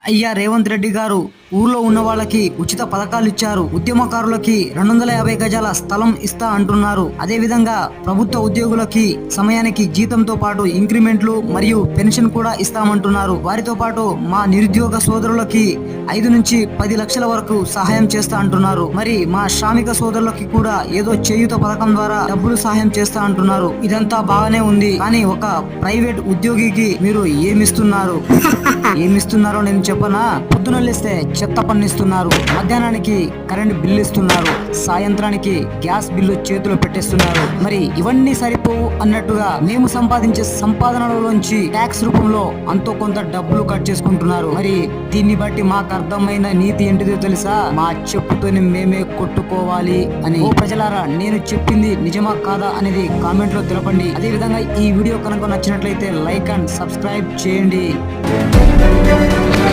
అయ్యా రేవంత్ రెడ్డి గారు ఊర్లో ఉన్న వాళ్ళకి ఉచిత పథకాలు ఇచ్చారు. ఉద్యమకారులకి 250 గజాల స్థలం ఇస్తా అంటున్నారు. అదే విధంగా ప్రభుత్వ ఉద్యోగులకి సమయానికి జీతంతో పాటు ఇంక్రిమెంట్లు మరియు పెన్షన్ కూడా ఇస్తామంటున్నారు. వారితో పాటు మా నిరుద్యోగ సోదరులకి 5 నుంచి 10 లక్షల వరకు సహాయం చేస్తా అంటున్నారు. మరి మా శ్రామిక సోదరులకి కూడా ఏదో చేయూత పథకం ద్వారా డబ్బులు సహాయం చేస్తా అంటున్నారు. ఇదంతా బాగానే ఉంది, కానీ ఒక ప్రైవేట్ ఉద్యోగికి మీరు ఏమిస్తున్నారు? ఏమిస్తున్నారో నేను చెప్పనా? పొద్దున లేస్తే చెత్త పన్ను ఇస్తున్నారు, మధ్యాహ్నానికి కరెంట్ బిల్లు ఇస్తున్నారు, సాయంత్రానికి గ్యాస్ బిల్లు చేతిలో పెట్టేస్తున్నారు. మరి ఇవన్నీ సరిపోవు అన్నట్టుగా మేము సంపాదించే సంపాదనలోంచి ట్యాక్స్ రూపంలో అంతో కొంత డబ్బులు కట్ చేసుకుంటున్నారు. మరి దీన్ని బట్టి మాకు అర్థమైన నీతి ఏంటిదో తెలుసా? మా చెప్పుతోనే మేమే కొట్టుకోవాలి అని. ఓ ప్రజలారా, నేను చెప్పింది నిజమా కాదా అనేది కామెంట్ లో తెలపండి. అదే విధంగా ఈ వీడియో కనుక నచ్చినట్లయితే లైక్ అండ్ సబ్స్క్రైబ్ చేయండి.